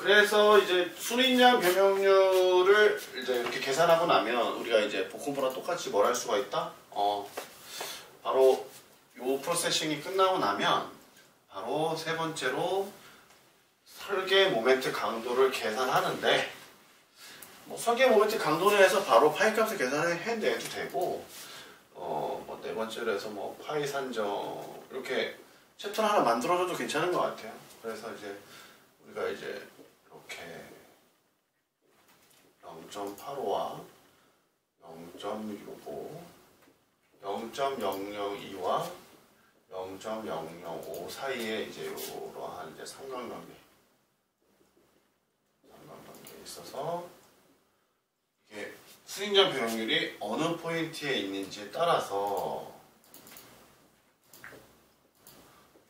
그래서 이제 순위량 변형률을 이제 이렇게 계산하고 나면 우리가 이제 복음부랑 똑같이 뭘 할 수가 있다? 바로 요 프로세싱이 끝나고 나면 바로 세 번째로 설계 모멘트 강도를 계산하는데, 뭐 설계 모멘트 강도를 해서 바로 파이 값을 계산을 해내도 되고, 뭐 네 번째로 해서 뭐 파이 산정 이렇게 챕터를 하나 만들어줘도 괜찮은 것 같아요. 그래서 이제 우리가 이제 이렇게 0.85와 0.65, 0.002와 0.005 사이에 이제 이러한 이제 삼각관계에 있어서 이게 순위량 변형률이 어느 포인트에 있는지에 따라서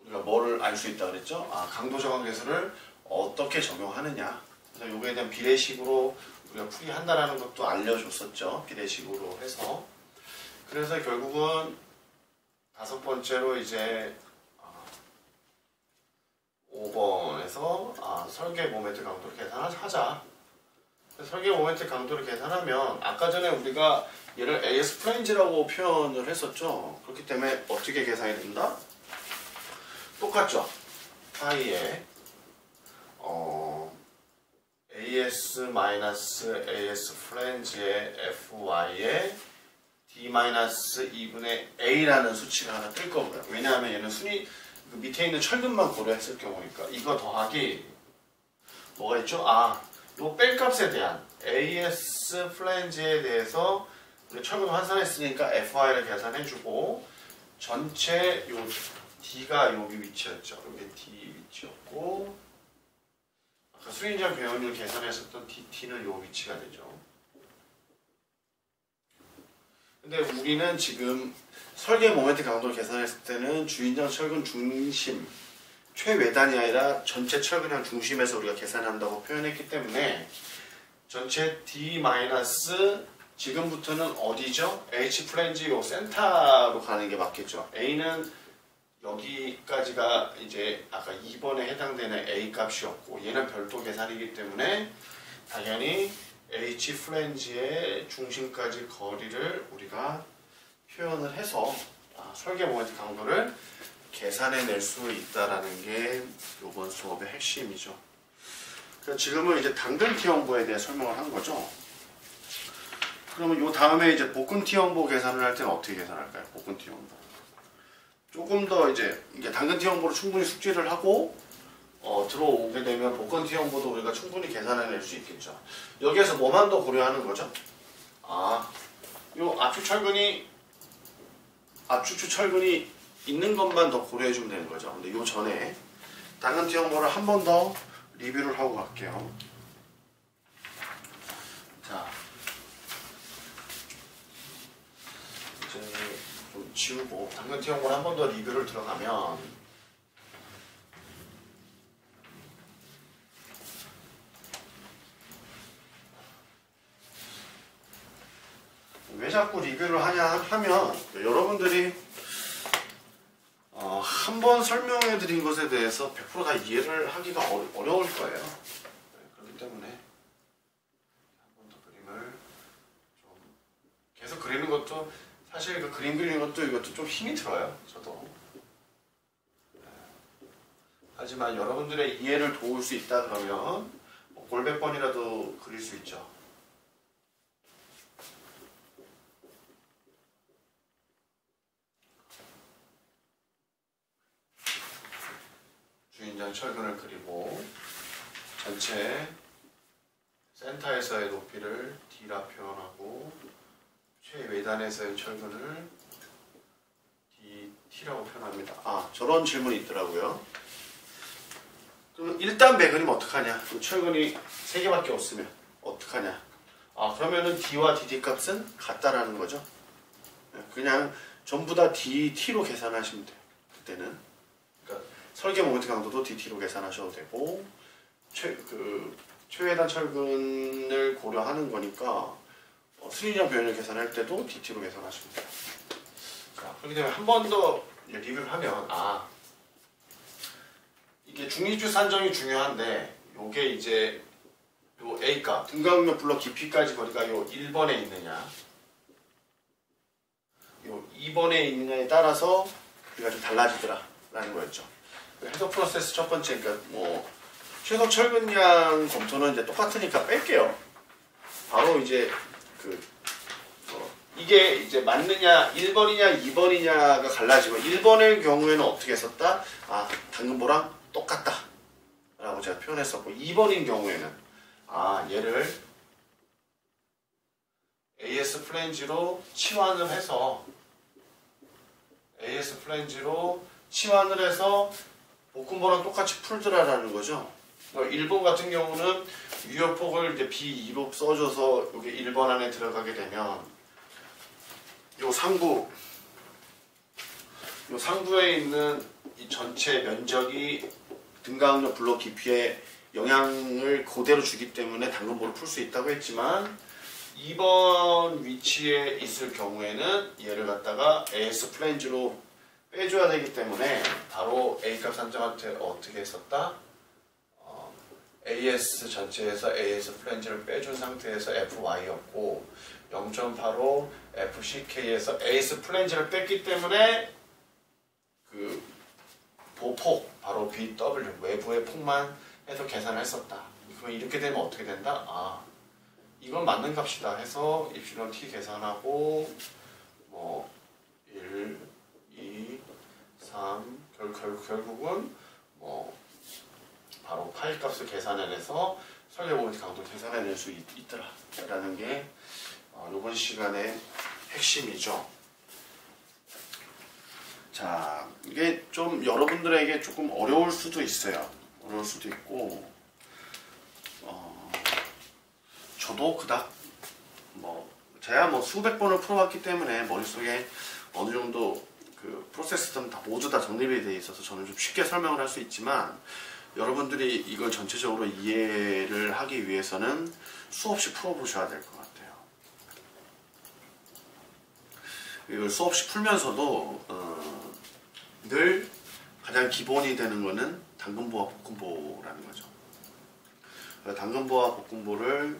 우리가 뭐를 알 수 있다 그랬죠? 강도 저감 계수를 어떻게 적용하느냐. 그래서 요거에 대한 비례식으로 우리가 풀이한다라는 것도 알려줬었죠. 비례식으로 해서. 그래서 결국은 다섯 번째로 이제 5번에서 설계 모멘트 강도를 계산하자. 설계 모멘트 강도를 계산하면 아까 전에 우리가 얘를 AS 플레인지라고 표현을 했었죠. 그렇기 때문에 어떻게 계산이 된다? 똑같죠. 파이에 AS-AS 플랜지의 FY에 D-2분의 A라는 수치가 하나 뜰 거고요. 왜냐하면 얘는 순위 그 밑에 있는 철근만 고려했을 경우니까 이거 더하기 뭐가 있죠? 요 뺄값에 대한 AS 플랜지에 대해서 우리 철근 환산했으니까 FY를 계산해주고 전체 요 D가 여기 위치였죠. 여기 D 위치였고 아까 순위량 변형률 계산했었던 DT는 요 위치가 되죠. 근데 우리는 지금 설계 모멘트 강도를 계산했을 때는 주인장 철근 중심 최외단이 아니라 전체 철근량 중심에서 우리가 계산한다고 표현했기 때문에 전체 D- 지금부터는 어디죠? H 플랜지 요 센터로 가는 게 맞겠죠. A는 여기까지가 이제 아까 2번에 해당되는 A 값이었고 얘는 별도 계산이기 때문에 당연히 H 플랜지의 중심까지 거리를 우리가 표현을 해서 설계 모멘트 강도를 계산해낼 수 있다라는 게 이번 수업의 핵심이죠. 그래서 지금은 이제 당근 T형보에 대해 설명을 한 거죠. 그러면 요 다음에 이제 복근 T형보 계산을 할 때는 어떻게 계산할까요? 복근 T형보. 조금 더 이제 당근 T형보로 충분히 숙지를 하고 들어오게 되면 복근 T형보도 우리가 충분히 계산해낼 수 있겠죠. 여기에서 뭐만 더 고려하는 거죠? 요 압축추 철근이 있는 것만 더 고려해주면 되는 거죠. 근데 요 전에 당근 T형보를 한 번 더 리뷰를 하고 갈게요. 자, 이제 좀 지우고 당근 T형보를 한 번 더 리뷰를 들어가면 왜 자꾸 리뷰를 하냐 하면 여러분들이 한 번 설명해 드린 것에 대해서 100% 다 이해를 하기가 어려울 거예요. 그렇기 때문에 한 번 더 그림을 좀 계속 그리는 것도 사실 그 그림 그리는 것도 이것도 좀 힘이 들어요. 저도. 하지만 여러분들의 이해를 도울 수 있다 그러면 뭐 골100 번이라도 그릴 수 있죠. 주인장 철근을 그리고 전체 센터에서의 높이를 D라 표현하고 최외단에서의 철근을 DT라고 표현합니다. 저런 질문이 있더라고요. 그럼 일단 매그리면 어떡하냐? 철근이 3개밖에 없으면 어떡하냐? 그러면은 D와 DD 값은 같다라는 거죠. 그냥 전부 다 DT로 계산하시면 돼요. 그때는. 설계 모멘트 강도도 DT로 계산하셔도 되고 최외단 철근을 고려하는 거니까 순위량 변형을 계산할 때도 DT로 계산하시면 돼요. 자, 그렇기 때문에 한 번 더 리뷰를 하면 이게 중립주 산정이 중요한데 요게 이제 요 A값 등가응력 블록 깊이까지 거리가 요 1번에 있느냐 요 2번에 있느냐에 따라서 우리가 좀 달라지더라 라는 거였죠. 해석 프로세스 첫 번째, 그러니까 뭐 최소 철근량 검토는 이제 똑같으니까 뺄게요. 바로 이제 이게 이제 맞느냐 1번이냐 2번이냐가 갈라지고 1번의 경우에는 어떻게 했었다? 아 당근보랑 똑같다 라고 제가 표현했었고 2번인 경우에는 아 얘를 AS 플랜지로 치환을 해서 볶음보랑 똑같이 풀더라라는 거죠. 1번 같은 경우는 유효폭을 이제 B2로 써줘서 여기 1번 안에 들어가게 되면 요 상부에 있는 이 전체 면적이 등가응력 블록 깊이에 영향을 그대로 주기 때문에 당근보를 풀 수 있다고 했지만 2번 위치에 있을 경우에는 얘를 갖다가 AS 플랜지로 빼줘야 되기 때문에 바로 A값 산정한테 어떻게 했었다? AS 전체에서 AS 플랜지를 빼준 상태에서 FY였고 0.85 FCK에서 AS 플랜지를 뺐기 때문에 그 보폭 바로 BW 외부의 폭만 해서 계산을 했었다. 그러면 이렇게 되면 어떻게 된다? 아 이건 맞는 값이다 해서 입실론 T 계산하고 뭐 1, 2, 3 결국은 뭐 바로 파이 값을 계산해내서 설계모멘트 강도 계산해낼 수 있더라 라는 게 이번 시간의 핵심이죠. 자, 이게 좀 여러분들에게 조금 어려울 수도 있어요. 어려울 수도 있고 저도 그닥 제가 뭐 수백 번을 풀어봤기 때문에 머릿속에 어느 정도 그 프로세스들은 다 모두 다 정립이 되어 있어서 저는 좀 쉽게 설명을 할 수 있지만 여러분들이 이걸 전체적으로 이해를 하기 위해서는 수없이 풀어보셔야 될 것 같아요. 이걸 수없이 풀면서도 늘 가장 기본이 되는 거는 당근보와 볶음보라는 거죠. 당근보와 볶음보를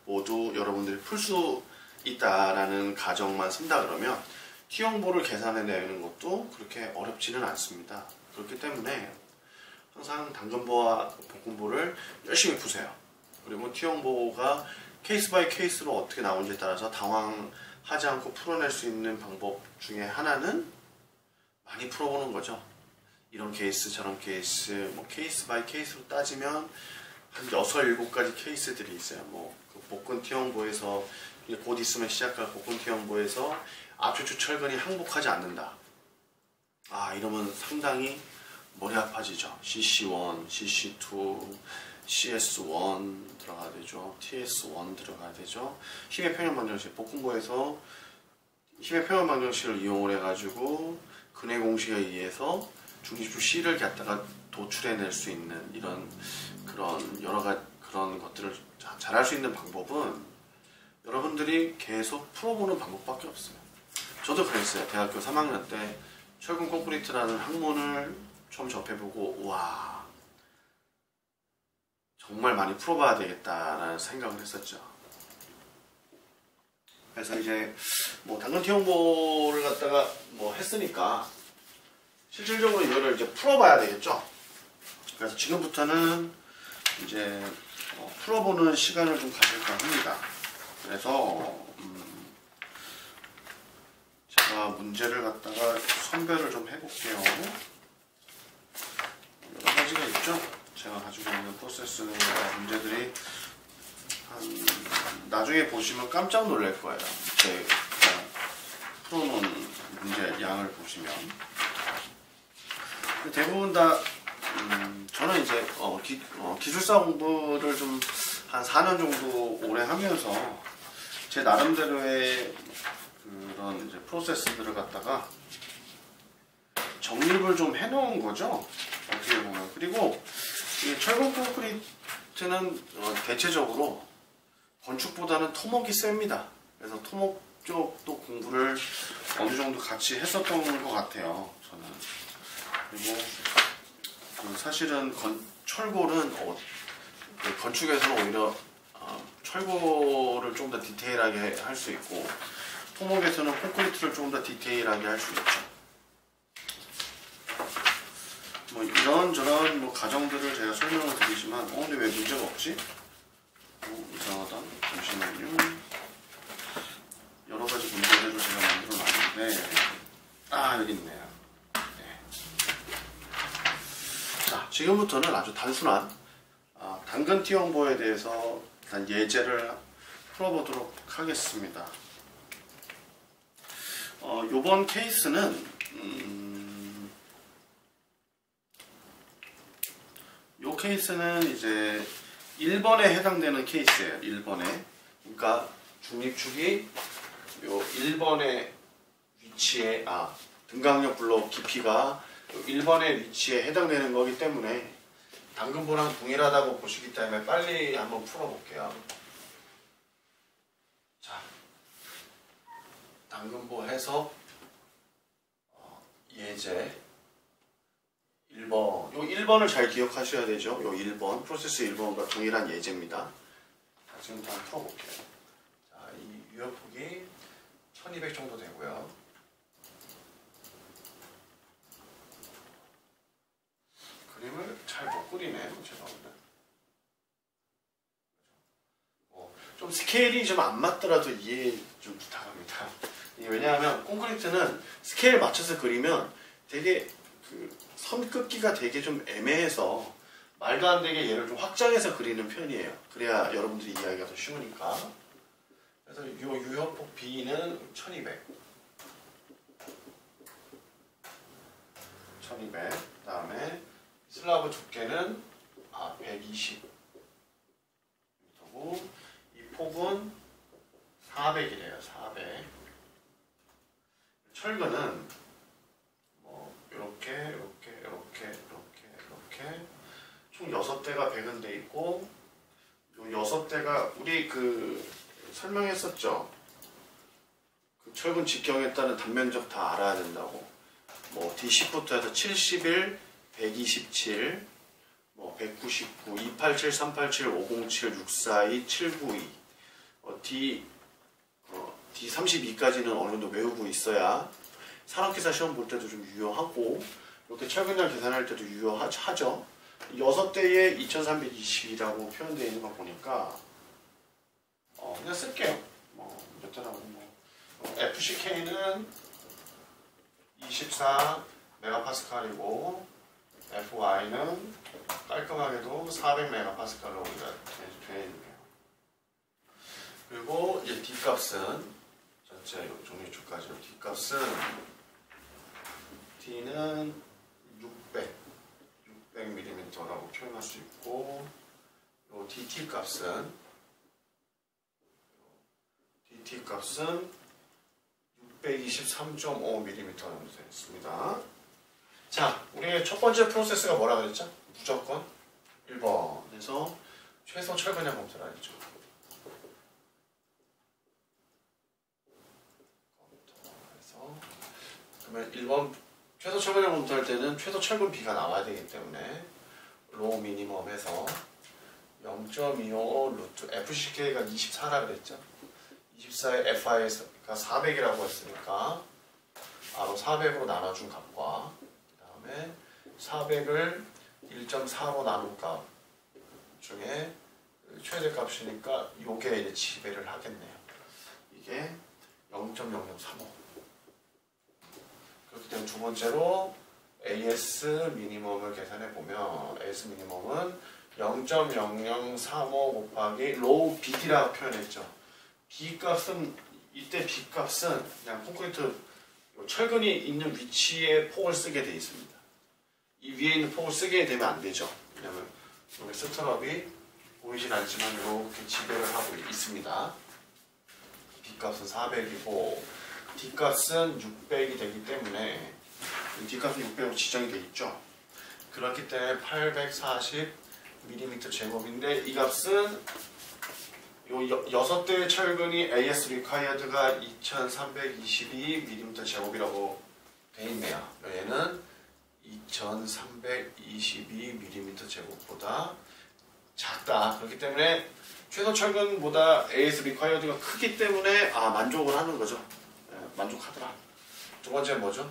모두 여러분들이 풀 수 있다라는 가정만 쓴다 그러면 T형보를 계산해내는 것도 그렇게 어렵지는 않습니다. 그렇기 때문에 항상 당근보와 볶음보를 열심히 푸세요. 그리고 T형보가 케이스 바이 케이스로 어떻게 나오는지에 따라서 당황하지 않고 풀어낼 수 있는 방법 중에 하나는 많이 풀어보는 거죠. 이런 케이스 저런 케이스 뭐 케이스 바이 케이스로 따지면 한 6, 7가지 케이스들이 있어요. 그 복근 T형보에서 곧 있으면 시작할 복근 T형보에서 압축 철근이 항복하지 않는다. 아 이러면 상당히 머리 아파지죠. CC1, CC2, CS1 들어가야 되죠. TS1 들어가야 되죠. 힘의 평형 방정식 볶음보에서 힘의 평형 방정식을 이용을 해가지고 근해 공식에 의해서 중심축 C를 갖다가 도출해낼 수 있는 그런 여러 가지 그런 것들을 잘할 수 있는 방법은 여러분들이 계속 풀어보는 방법밖에 없어요. 저도 그랬어요. 대학교 3학년 때 철근 콘크리트라는 학문을 처음 접해보고 와 정말 많이 풀어봐야 되겠다라는 생각을 했었죠. 그래서 이제 당근 T형보를 갖다가 했으니까 실질적으로 이거를 이제 풀어봐야 되겠죠. 그래서 지금부터는 이제 풀어보는 시간을 좀 가질까 합니다. 그래서 제가 문제를 갖다가 선별을 좀 해볼게요. 여러 가지가 있죠. 제가 가지고 있는 프로세스 문제들이 나중에 보시면 깜짝 놀랄 거예요. 제가 풀어놓은 문제 양을 보시면 대부분 다 저는 이제 기술사 공부를 좀 한 4년 정도 오래 하면서 제 나름대로의 그런 이제 프로세스들을 갖다가 정립을 좀 해놓은 거죠. 어떻게 보면. 그리고 이 철근 콘크리트는 대체적으로 건축보다는 토목이 셉니다. 그래서 토목 쪽도 공부를 어느 정도 같이 했었던 것 같아요. 저는. 그리고 사실은 철골은 건축에서는 오히려 철골을 좀 더 디테일하게 할 수 있고 토목에서는 콘크리트를 좀 더 디테일하게 할 수 있죠. 뭐 이런저런 뭐 가정들을 제가 설명을 드리지만 근데 왜 문제가 없지? 이상하다. 잠시만요. 여러 가지 문제들을 제가 만들어 놨는데 여기 있네요. 네. 자, 지금부터는 아주 단순한 당근 T형보에 대해서 일단 예제를 풀어보도록 하겠습니다. 요번 케이스는 요 케이스는 이제 1번에 해당되는 케이스예요. 1번에. 그러니까 중립축이 요 1번의 위치에 등강력 블록 깊이가 1번의 위치에 해당되는 거기 때문에 당근보랑 동일하다고 보시기 때문에 빨리 한번 풀어볼게요. 자, 당근보 해석 예제 1번. 요 1번을 잘 기억하셔야 되죠. 요 1번 프로세스 1번과 동일한 예제입니다. 자, 지금부터 한번 풀어볼게요. 자, 이 유효폭이 1200 정도 되고요. 그림을 잘 못 그리네요. 죄송합니다. 좀 스케일이 좀 안 맞더라도 이해 좀 부탁합니다. 왜냐하면 콘크리트는 스케일 맞춰서 그리면 되게 선 긋기가 되게 좀 애매해서 말도 안 되게 얘를 좀 확장해서 그리는 편이에요. 그래야 여러분들이 이해하기가 더 쉬우니까. 그래서 이 유효폭 B는 1200. 1200. 그 다음에 슬라브 두께는 120m고 이 폭은 400이래요. 400. 철근은 이렇게 총 6대가 배근돼 있고 요 6대가 우리 설명했었죠. 철근 직경에 따른 단면적 다 알아야 된다고. D10부터 해서 71, 127, 199, 287, 387, 507, 642, 792 D32까지는 어느 정도 외우고 있어야 산업기사 시험 볼 때도 좀 유효하고 이렇게 철근량 계산할 때도 유효하죠. 6대에 2320이라고 표현되어 있는 거 보니까 그냥 쓸게요. 몇 대라고 FCK는 24 메가파스칼이고 FY는 깔끔하게도 400 메가파스칼로 우리가 되어 있네요. 그리고 이제 D값은 전체 종류축까지 D값은 D는 600mm라고 표현할 수 있고 요 DT 값은 623.5mm 정도 되어 있습니다. 자, 우리의 첫 번째 프로세스가 뭐라 그랬죠? 무조건 1번에서 최소 철근량 검사를 하죠. 그러면 1번 최소 철근량 검토할 때는 최소 철근 비가 나와야 되기 때문에 로우 미니멈에서 0.25 루트 FCK가 24라 그랬죠. 24의 FI가 400이라고 했으니까 바로 400으로 나눠준 값과 그 다음에 400을 1.4로 나눈 값 중에 최대값이니까 요게 이제 지배를 하겠네요. 이게 0.0035. 그렇기 때문에 두 번째로 AS 미니멈을 계산해 보면 AS 미니멈은 0.0035 곱하기 로우 BD라고 표현했죠. B 값은 이때 B 값은 그냥 콘크리트 철근이 있는 위치에 폭을 쓰게 되어 있습니다. 이 위에 있는 폭을 쓰게 되면 안 되죠. 왜냐면 여기 스트럽이 보이진 않지만 이렇게 지배를 하고 있습니다. B 값은 400이고 D 값은 600이 되기 때문에 D 값은 600으로 지정이 되어 있죠. 그렇기 때문에 840mm 제곱인데 이 값은 요 6대의 철근이 AS required가 2322mm 제곱이라고 되어 있네요. 얘는 2322mm 제곱보다 작다. 그렇기 때문에 최소 철근보다 AS required가 크기 때문에 만족을 하는 거죠. 만족하더라. 두 번째 뭐죠?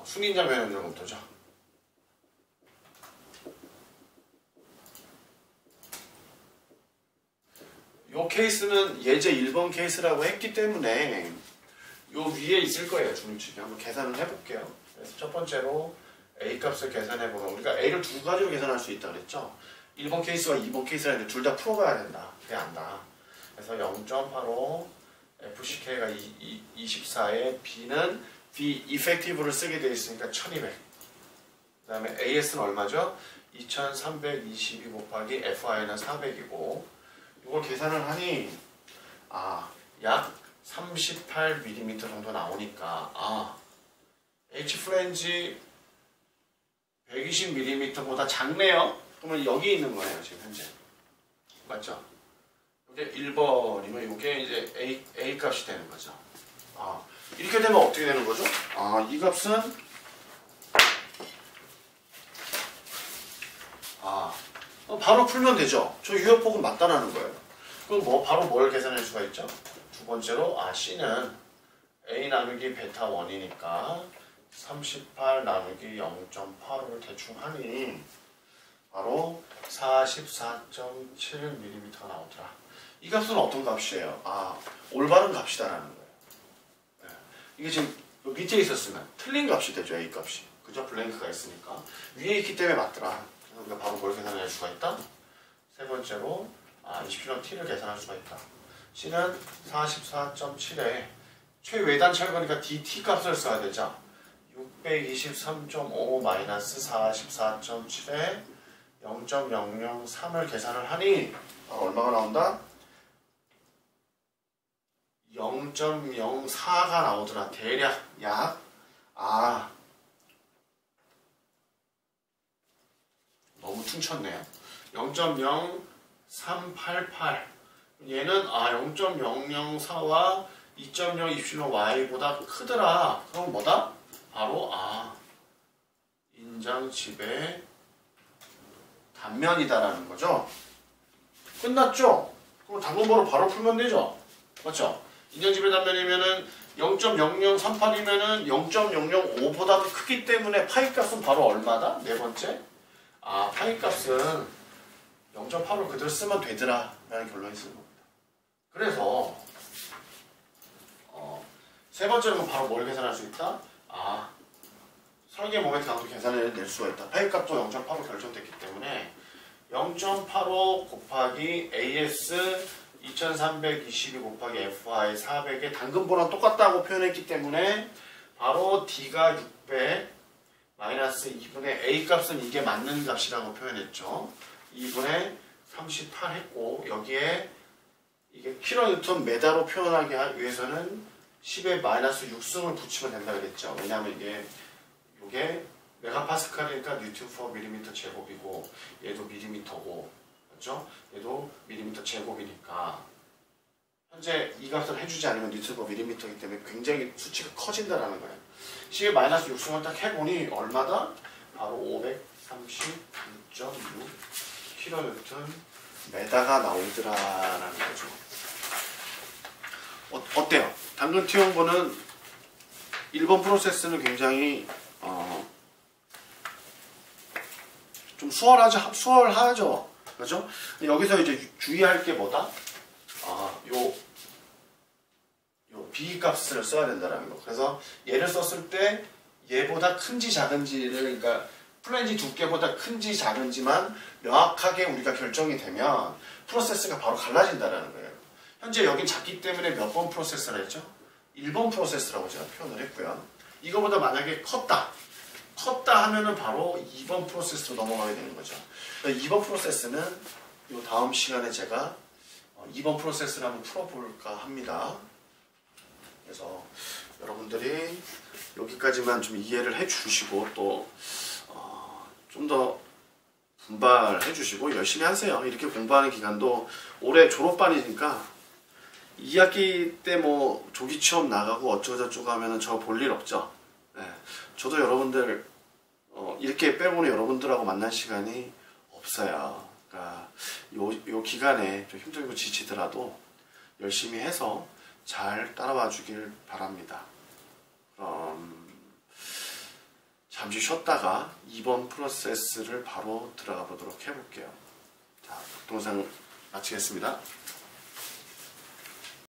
순인자 면역력 검토죠. 요 케이스는 예제 1번 케이스라고 했기 때문에 요 위에 있을 거예요. 중립축이. 한번 계산을 해볼게요. 그래서 첫 번째로 A 값을 계산해보면 우리가 A를 두 가지로 계산할 수 있다 그랬죠. 1번 케이스와 2번 케이스라 했는데 둘 다 풀어봐야 된다. 그게 안다. 그래서 0.85 FCK가 24에 B는 B effective를 쓰게 되어 있으니까 1200. 그 다음에 AS는 얼마죠? 2322 곱하기 FI는 400이고 이걸 계산을 하니 약 38mm 정도 나오니까 H 플랜지 120mm보다 작네요. 그러면 여기 있는 거예요 지금 현재. 맞죠? 이게 1번이면 이게 이제 A 값이 되는 거죠. 이렇게 되면 어떻게 되는 거죠? 이 값은 바로 풀면 되죠. 저 유효폭은 맞다라는 거예요. 그럼 바로 뭘 계산할 수가 있죠? 두 번째로 C는 A 나누기 베타 1이니까 38 나누기 0.85를 대충 하니 바로 44.7mm가 나오더라. 이 값은 어떤 값이에요? 올바른 값이다라는 거예요. 이게 지금 밑에 있었으면 틀린 값이 되죠. A 값이. 그죠? 블랭크가 있으니까. 위에 있기 때문에 맞더라. 그래서 우리가 바로 뭘 계산할 수가 있다? 세 번째로 27번 T를 계산할 수가 있다. C는 44.7에 최외단 철거니까 DT 값을 써야 되죠. 623.5 마이너스 44.7에 0.003을 계산을 하니 얼마가 나온다? 0.04가 나오더라. 대략 약 너무 퉁쳤네요. 0.0388 얘는 0.004와 2.0 입실로 y보다 크더라. 그럼 뭐다? 바로 인장집의 단면이다라는 거죠. 끝났죠? 그럼 단분모로 바로 풀면 되죠? 맞죠? 인장집의 단면이면은 0.0038이면은 0.005보다 크기 때문에 파이 값은 바로 얼마다? 네 번째. 파이 값은 0.8을 그대로 쓰면 되더라 라는 결론이 있는 겁니다. 그래서 세 번째로 바로 뭘 계산할 수 있다? 설계 모멘트 강도 계산을 낼 수가 있다. 파이 값도 0.85 결정됐기 때문에 0.85 곱하기 AS 2322 곱하기 FI 400의 당근보랑 똑같다고 표현했기 때문에 바로 D가 600 마이너스 2분의 A 값은 이게 맞는 값이라고 표현했죠. 2분의 38 했고 여기에 이게 킬로뉴턴 메다로 표현하기 위해서는 10의 마이너스 6승을 붙이면 된다 그랬죠. 왜냐하면 이게 메가파스칼이니까 뉴턴 퍼 밀리미터 제곱이고 얘도 밀리미터고 그렇죠? 얘도 밀리미터 제곱이니까 현재 이 값을 해주지 않으면 뉴턴 퍼 밀리미터이기 때문에 굉장히 수치가 커진다라는 거예요. 10의 마이너스 6승을 딱 해보니 얼마다? 바로 536.6 킬로뉴턴 메다가 나오더라라는 거죠. 어때요? 당근 T1번은 1번 프로세스는 굉장히 좀 수월하죠. 그렇죠? 여기서 이제 주의할 게 뭐다? 요 B 값을 써야 된다는 거. 그래서 얘를 썼을 때 얘보다 큰지 작은지를 그러니까 플랜지 두께보다 큰지 작은지만 명확하게 우리가 결정이 되면 프로세스가 바로 갈라진다는 거예요. 현재 여긴 작기 때문에 몇 번 프로세스라 했죠? 1번 프로세스라고 제가 표현을 했고요. 이거보다 만약에 컸다 하면은 바로 2번 프로세스로 넘어가게 되는 거죠. 2번 프로세스는 이 다음 시간에 제가 2번 프로세스를 한번 풀어볼까 합니다. 그래서 여러분들이 여기까지만 좀 이해를 해주시고 또 좀 더 분발해 주시고 열심히 하세요. 이렇게 공부하는 기간도 올해 졸업반이니까 2학기 때 뭐 조기 취업 나가고 어쩌고저쩌고 하면은 저 볼 일 없죠. 네. 저도 여러분들 이렇게 빼고는 여러분들하고 만난 시간이 없어요. 그러니까 요 기간에 좀 힘들고 지치더라도 열심히 해서 잘 따라와 주길 바랍니다. 그럼 잠시 쉬었다가 2번 프로세스를 바로 들어가 보도록 해볼게요. 자, 동영상 마치겠습니다.